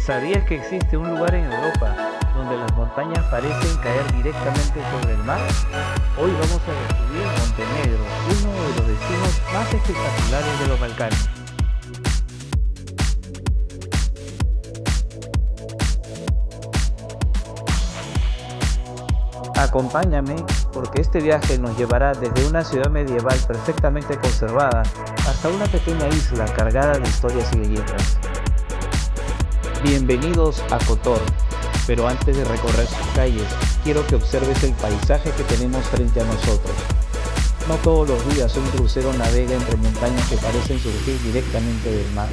¿Sabías que existe un lugar en Europa donde las montañas parecen caer directamente sobre el mar? Hoy vamos a descubrir Montenegro, uno de los destinos más espectaculares de los Balcanes. Acompáñame porque este viaje nos llevará desde una ciudad medieval perfectamente conservada hasta una pequeña isla cargada de historias y leyendas. Bienvenidos a Kotor, pero antes de recorrer sus calles, quiero que observes el paisaje que tenemos frente a nosotros. No todos los días un crucero navega entre montañas que parecen surgir directamente del mar.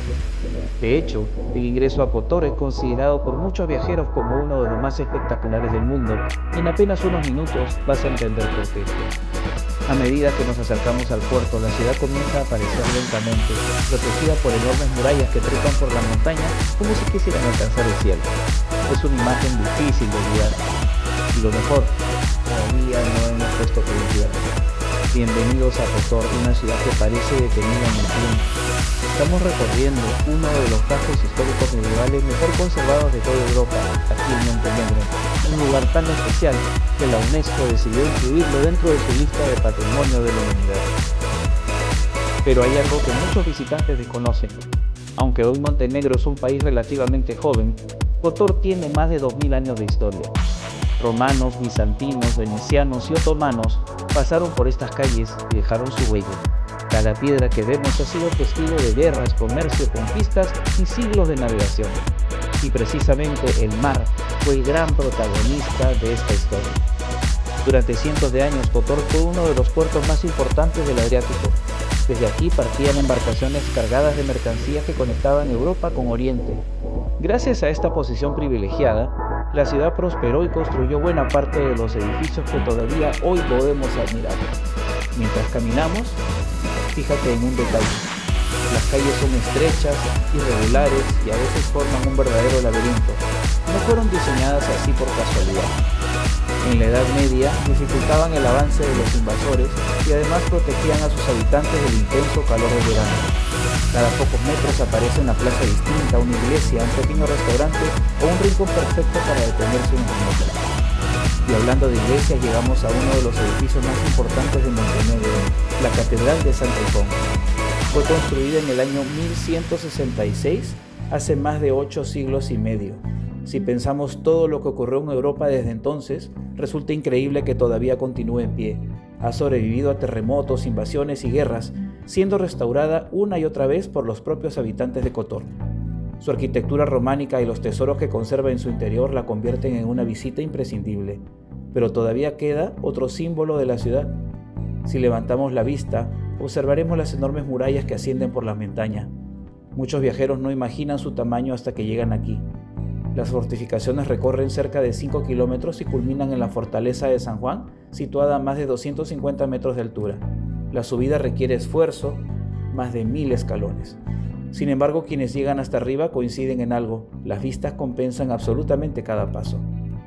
De hecho, el ingreso a Kotor es considerado por muchos viajeros como uno de los más espectaculares del mundo, y en apenas unos minutos vas a entender por qué. A medida que nos acercamos al puerto, la ciudad comienza a aparecer lentamente, protegida por enormes murallas que trepan por la montaña como si quisieran alcanzar el cielo. Es una imagen difícil de olvidar, y lo mejor, todavía no hemos puesto publicidad. Bienvenidos a Kotor, una ciudad que parece detenida en el tiempo. Estamos recorriendo uno de los cascos históricos medievales mejor conservados de toda Europa, aquí en Montenegro, un lugar tan especial que la UNESCO decidió incluirlo dentro de su lista de Patrimonio de la Humanidad. Pero hay algo que muchos visitantes desconocen. Aunque hoy Montenegro es un país relativamente joven, Kotor tiene más de 2000 años de historia. Romanos, bizantinos, venecianos y otomanos pasaron por estas calles y dejaron su huella. Cada piedra que vemos ha sido testigo de guerras, comercio, conquistas y siglos de navegación. Y precisamente el mar fue el gran protagonista de esta historia. Durante cientos de años, Kotor fue uno de los puertos más importantes del Adriático. Desde aquí partían embarcaciones cargadas de mercancías que conectaban Europa con Oriente. Gracias a esta posición privilegiada, la ciudad prosperó y construyó buena parte de los edificios que todavía hoy podemos admirar. Mientras caminamos, fíjate en un detalle. Las calles son estrechas, irregulares y a veces forman un verdadero laberinto. No fueron diseñadas así por casualidad. En la Edad Media dificultaban el avance de los invasores y además protegían a sus habitantes del intenso calor del verano. Cada pocos metros aparece una plaza distinta, una iglesia, un pequeño restaurante o un rincón perfecto para detenerse unos minutos. Y hablando de iglesias, llegamos a uno de los edificios más importantes de Montenegro, la Catedral de San Trifón. Fue construida en el año 1166, hace más de 8 siglos y medio. Si pensamos todo lo que ocurrió en Europa desde entonces, resulta increíble que todavía continúe en pie. Ha sobrevivido a terremotos, invasiones y guerras, siendo restaurada una y otra vez por los propios habitantes de Kotor. Su arquitectura románica y los tesoros que conserva en su interior la convierten en una visita imprescindible. Pero todavía queda otro símbolo de la ciudad. Si levantamos la vista, observaremos las enormes murallas que ascienden por la montaña. Muchos viajeros no imaginan su tamaño hasta que llegan aquí. Las fortificaciones recorren cerca de 5 kilómetros y culminan en la fortaleza de San Juan, situada a más de 250 metros de altura. La subida requiere esfuerzo, más de 1000 escalones. Sin embargo, quienes llegan hasta arriba coinciden en algo: las vistas compensan absolutamente cada paso.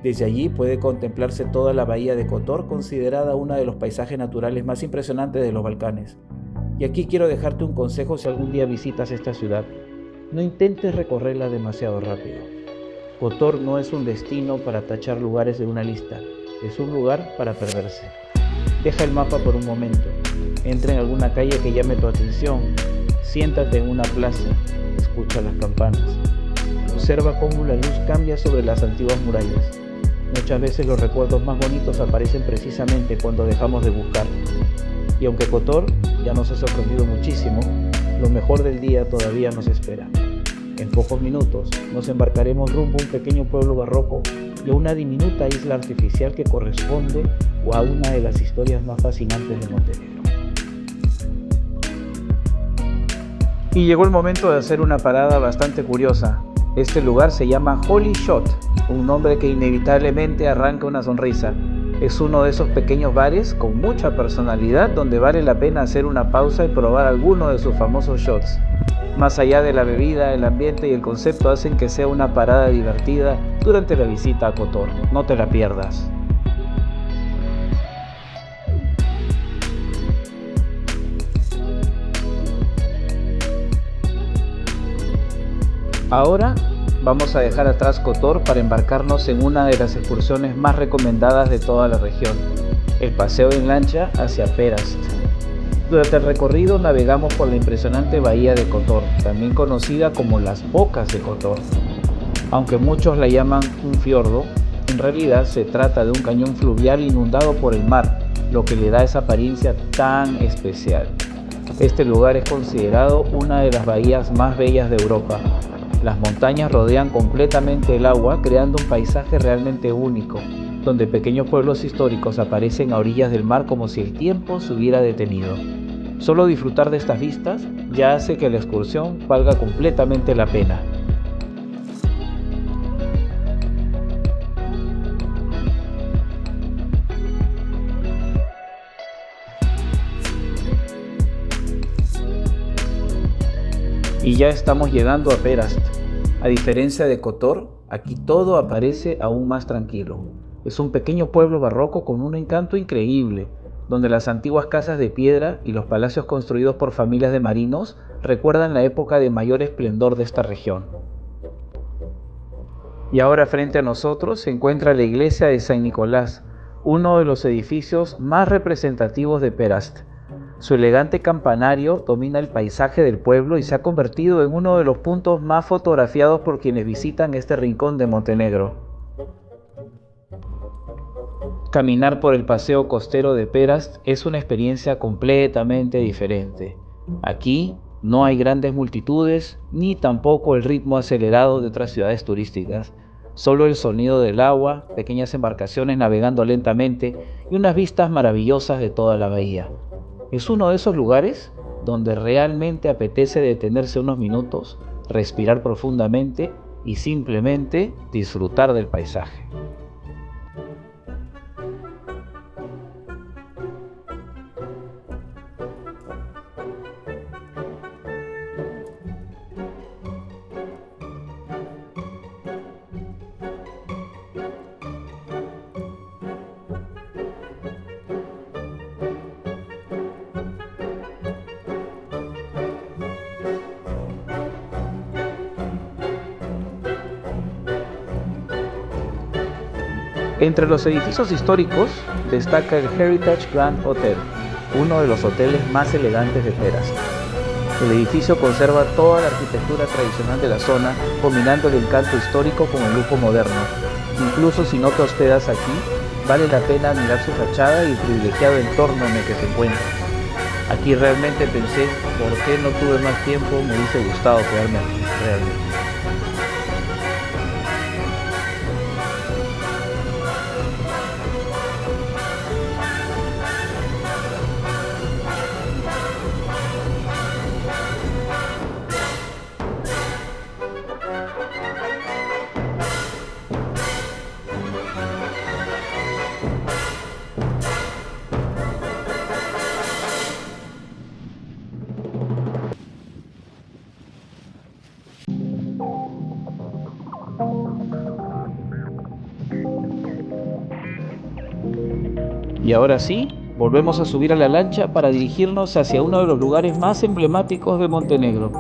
Desde allí puede contemplarse toda la bahía de Kotor, considerada uno de los paisajes naturales más impresionantes de los Balcanes. Y aquí quiero dejarte un consejo si algún día visitas esta ciudad: no intentes recorrerla demasiado rápido. Kotor no es un destino para tachar lugares de una lista, es un lugar para perderse. Deja el mapa por un momento, entra en alguna calle que llame tu atención, siéntate en una plaza, escucha las campanas. Observa cómo la luz cambia sobre las antiguas murallas. Muchas veces los recuerdos más bonitos aparecen precisamente cuando dejamos de buscar. Y aunque Kotor ya nos ha sorprendido muchísimo, lo mejor del día todavía nos espera. En pocos minutos nos embarcaremos rumbo a un pequeño pueblo barroco y a una diminuta isla artificial que corresponde a una de las historias más fascinantes de Montenegro. Y llegó el momento de hacer una parada bastante curiosa. Este lugar se llama Holy Shot, un nombre que inevitablemente arranca una sonrisa. Es uno de esos pequeños bares con mucha personalidad donde vale la pena hacer una pausa y probar alguno de sus famosos shots. Más allá de la bebida, el ambiente y el concepto hacen que sea una parada divertida durante la visita a Kotor. No te la pierdas. Ahora vamos a dejar atrás Kotor para embarcarnos en una de las excursiones más recomendadas de toda la región, el paseo en lancha hacia Perast. Durante el recorrido navegamos por la impresionante bahía de Kotor, también conocida como las Bocas de Kotor. Aunque muchos la llaman un fiordo, en realidad se trata de un cañón fluvial inundado por el mar, lo que le da esa apariencia tan especial. Este lugar es considerado una de las bahías más bellas de Europa. Las montañas rodean completamente el agua, creando un paisaje realmente único, donde pequeños pueblos históricos aparecen a orillas del mar como si el tiempo se hubiera detenido. Solo disfrutar de estas vistas ya hace que la excursión valga completamente la pena. Y ya estamos llegando a Perast. A diferencia de Kotor, aquí todo aparece aún más tranquilo. Es un pequeño pueblo barroco con un encanto increíble, donde las antiguas casas de piedra y los palacios construidos por familias de marinos recuerdan la época de mayor esplendor de esta región. Y ahora frente a nosotros se encuentra la iglesia de San Nicolás, uno de los edificios más representativos de Perast. Su elegante campanario domina el paisaje del pueblo y se ha convertido en uno de los puntos más fotografiados por quienes visitan este rincón de Montenegro. Caminar por el paseo costero de Perast es una experiencia completamente diferente. Aquí no hay grandes multitudes ni tampoco el ritmo acelerado de otras ciudades turísticas. Solo el sonido del agua, pequeñas embarcaciones navegando lentamente y unas vistas maravillosas de toda la bahía. Es uno de esos lugares donde realmente apetece detenerse unos minutos, respirar profundamente y simplemente disfrutar del paisaje. Entre los edificios históricos destaca el Heritage Grand Hotel, uno de los hoteles más elegantes de Perast. El edificio conserva toda la arquitectura tradicional de la zona, combinando el encanto histórico con el lujo moderno. Incluso si no te hospedas aquí, vale la pena mirar su fachada y el privilegiado entorno en el que se encuentra. Aquí realmente pensé, ¿por qué no tuve más tiempo? Me hubiese gustado quedarme aquí, realmente. Y ahora sí, volvemos a subir a la lancha para dirigirnos hacia uno de los lugares más emblemáticos de Montenegro.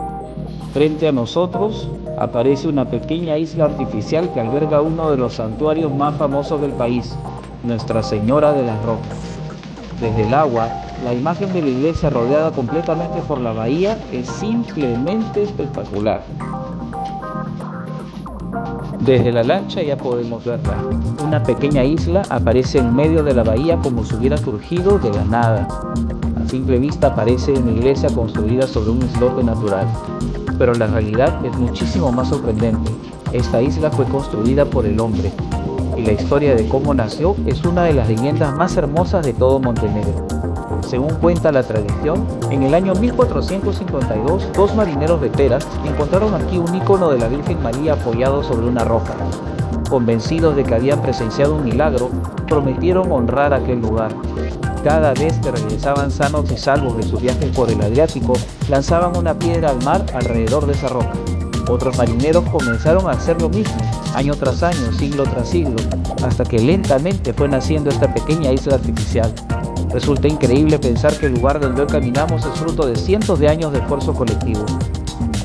Frente a nosotros aparece una pequeña isla artificial que alberga uno de los santuarios más famosos del país, Nuestra Señora de las Rocas. Desde el agua, la imagen de la iglesia rodeada completamente por la bahía es simplemente espectacular. Desde la lancha ya podemos verla. Una pequeña isla aparece en medio de la bahía como si hubiera surgido de la nada. A simple vista parece una iglesia construida sobre un islote natural, pero la realidad es muchísimo más sorprendente. Esta isla fue construida por el hombre, y la historia de cómo nació es una de las leyendas más hermosas de todo Montenegro. Según cuenta la tradición, en el año 1452, dos marineros de Perast encontraron aquí un icono de la Virgen María apoyado sobre una roca. Convencidos de que habían presenciado un milagro, prometieron honrar aquel lugar. Cada vez que regresaban sanos y salvos de sus viajes por el Adriático, lanzaban una piedra al mar alrededor de esa roca. Otros marineros comenzaron a hacer lo mismo, año tras año, siglo tras siglo, hasta que lentamente fue naciendo esta pequeña isla artificial. Resulta increíble pensar que el lugar donde hoy caminamos es fruto de cientos de años de esfuerzo colectivo.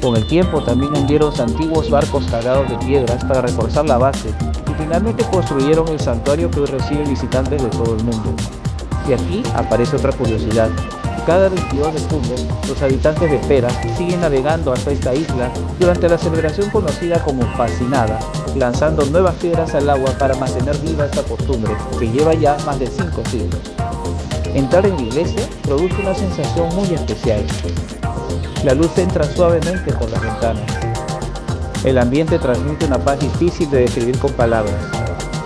Con el tiempo también hundieron antiguos barcos cargados de piedras para reforzar la base y finalmente construyeron el santuario que hoy recibe visitantes de todo el mundo. Y aquí aparece otra curiosidad. Cada 22 de junio, los habitantes de Pera siguen navegando hasta esta isla durante la celebración conocida como Fascinada, lanzando nuevas piedras al agua para mantener viva esta costumbre que lleva ya más de 5 siglos. Entrar en la iglesia produce una sensación muy especial. La luz entra suavemente por las ventanas. El ambiente transmite una paz difícil de describir con palabras.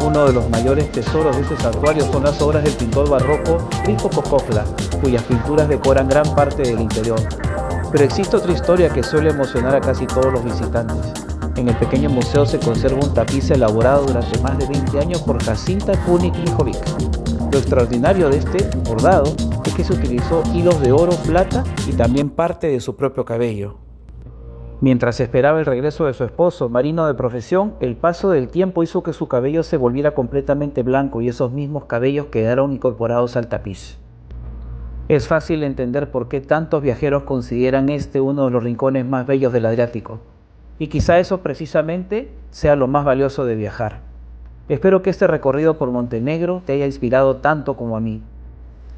Uno de los mayores tesoros de este santuario son las obras del pintor barroco Rico Cocofla, cuyas pinturas decoran gran parte del interior. Pero existe otra historia que suele emocionar a casi todos los visitantes. En el pequeño museo se conserva un tapiz elaborado durante más de 20 años por Jacinta Kunik Lijovic. Lo extraordinario de este bordado es que se utilizó hilos de oro, plata y también parte de su propio cabello. Mientras esperaba el regreso de su esposo, marino de profesión, el paso del tiempo hizo que su cabello se volviera completamente blanco y esos mismos cabellos quedaron incorporados al tapiz. Es fácil entender por qué tantos viajeros consideran este uno de los rincones más bellos del Adriático. Y quizá eso precisamente sea lo más valioso de viajar. Espero que este recorrido por Montenegro te haya inspirado tanto como a mí.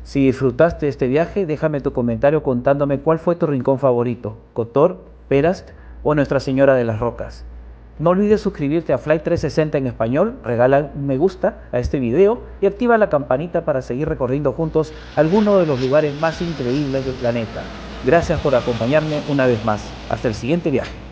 Si disfrutaste de este viaje, déjame tu comentario contándome cuál fue tu rincón favorito, Kotor, Perast o Nuestra Señora de las Rocas. No olvides suscribirte a Flight 360 en español, regala un me gusta a este video y activa la campanita para seguir recorriendo juntos algunos de los lugares más increíbles del planeta. Gracias por acompañarme una vez más. Hasta el siguiente viaje.